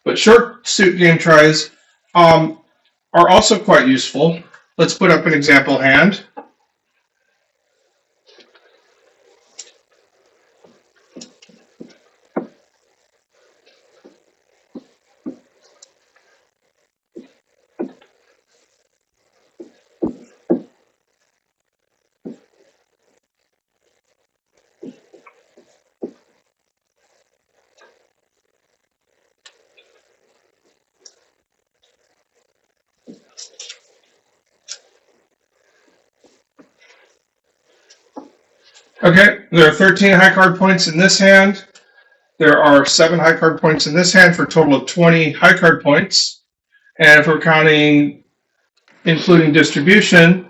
But short suit game tries are also quite useful. Let's put up an example hand. Okay, there are 13 high card points in this hand. There are 7 high card points in this hand for a total of 20 high card points. And if we're counting including distribution,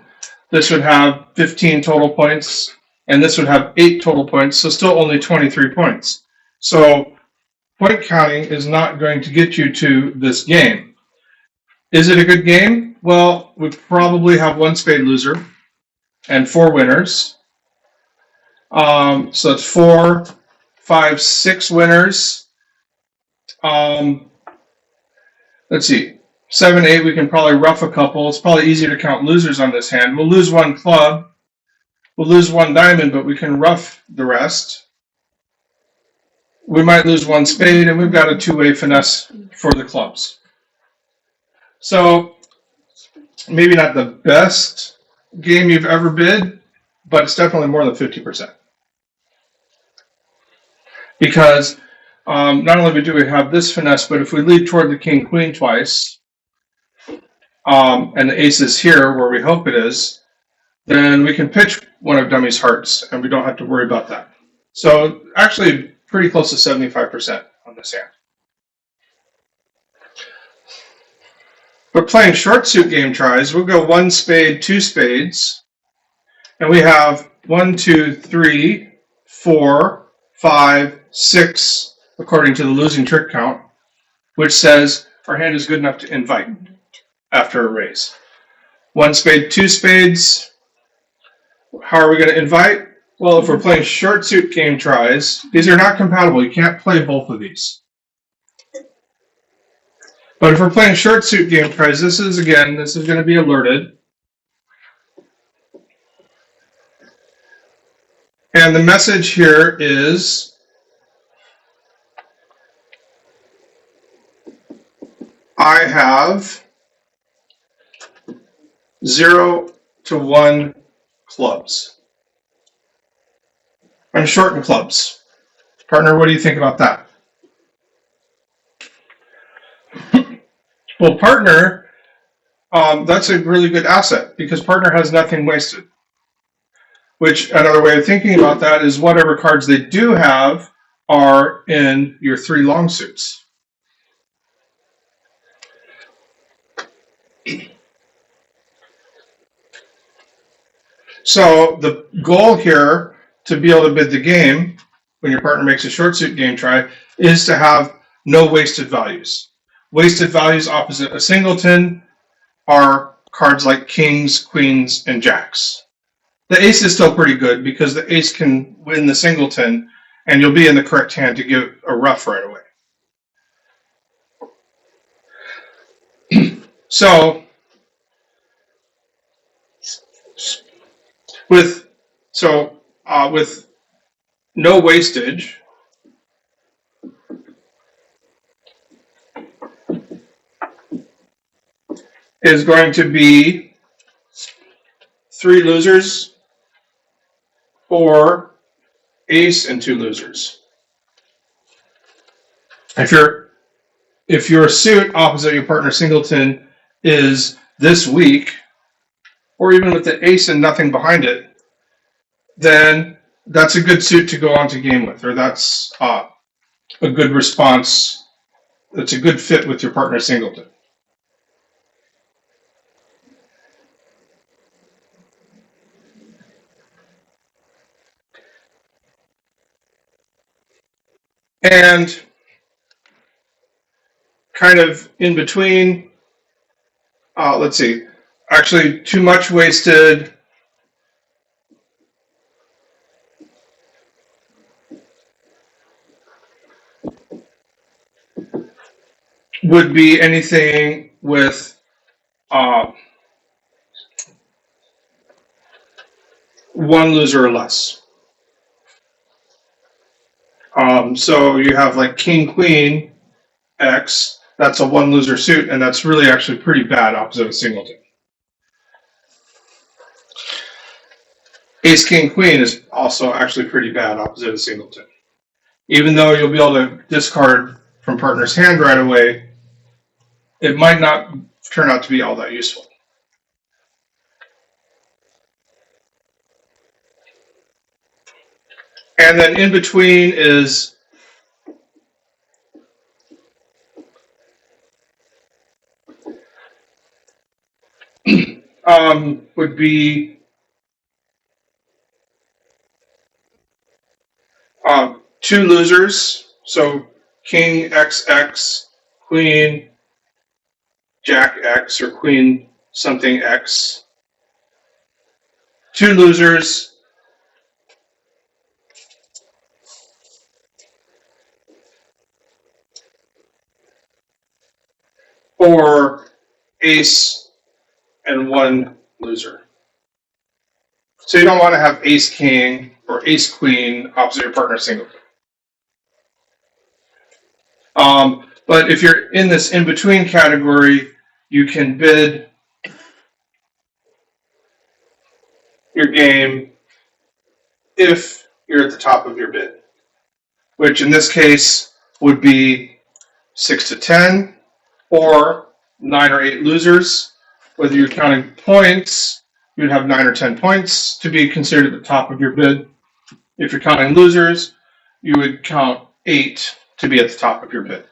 this would have 15 total points, and this would have 8 total points, so still only 23 points. So point counting is not going to get you to this game. Is it a good game? Well, we probably have 1 spade loser and 4 winners. So it's 4, 5, 6 winners. Let's see, 7, 8, we can probably rough a couple. It's probably easier to count losers on this hand. We'll lose 1 club. We'll lose 1 diamond, but we can rough the rest. We might lose 1 spade, and we've got a 2-way finesse for the clubs. So maybe not the best game you've ever bid, but it's definitely more than 50%. Because not only do we have this finesse, but if we lead toward the king-queen twice, and the ace is here where we hope it is, then we can pitch one of dummy's hearts, and we don't have to worry about that. So actually pretty close to 75% on this hand. But playing short suit game tries, we'll go 1 spade, 2 spades, and we have 1, 2, 3, 4, 5, 6, according to the losing trick count, which says our hand is good enough to invite after a raise. 1 spade, 2 spades. How are we going to invite? Well, if we're playing short suit game tries, these are not compatible. You can't play both of these. But if we're playing short suit game tries, this is going to be alerted. And the message here is I have 0 to 1 clubs. I'm short in clubs. Partner, what do you think about that? Well, partner, that's a really good asset because partner has nothing wasted. Which another way of thinking about that is whatever cards they do have are in your 3 long suits. So the goal here to be able to bid the game when your partner makes a short suit game try is to have no wasted values. Wasted values opposite a singleton are cards like kings, queens, and jacks. The ace is still pretty good because the ace can win the singleton and you'll be in the correct hand to give a rough right away. So with no wastage, is going to be 3 losers or ace and 2 losers. If your suit opposite your partner singleton is this weak, or even with the ace and nothing behind it, then that's a good suit to go on to game with, or that's a good response. That's a good fit with your partner singleton. And kind of in between, let's see, actually too much wasted. would be anything with uh, one loser or less. So you have like King Queen X. That's a one loser suit, and that's really actually pretty bad opposite of singleton. Ace King Queen is also actually pretty bad opposite of singleton. Even though you'll be able to discard from partner's hand right away, it might not turn out to be all that useful. And then in between is would be two losers. So King XX, Queen Jack X, or Queen something X. Two losers. Or ace and one loser. So you don't want to have ace king or ace queen opposite your partner singleton. But if you're in this in between category, you can bid your game if you're at the top of your bid, which in this case would be 6 to 10 or 9 or 8 losers. Whether you're counting points, you'd have 9 or 10 points to be considered at the top of your bid. If you're counting losers, you would count 8 to be at the top of your bid.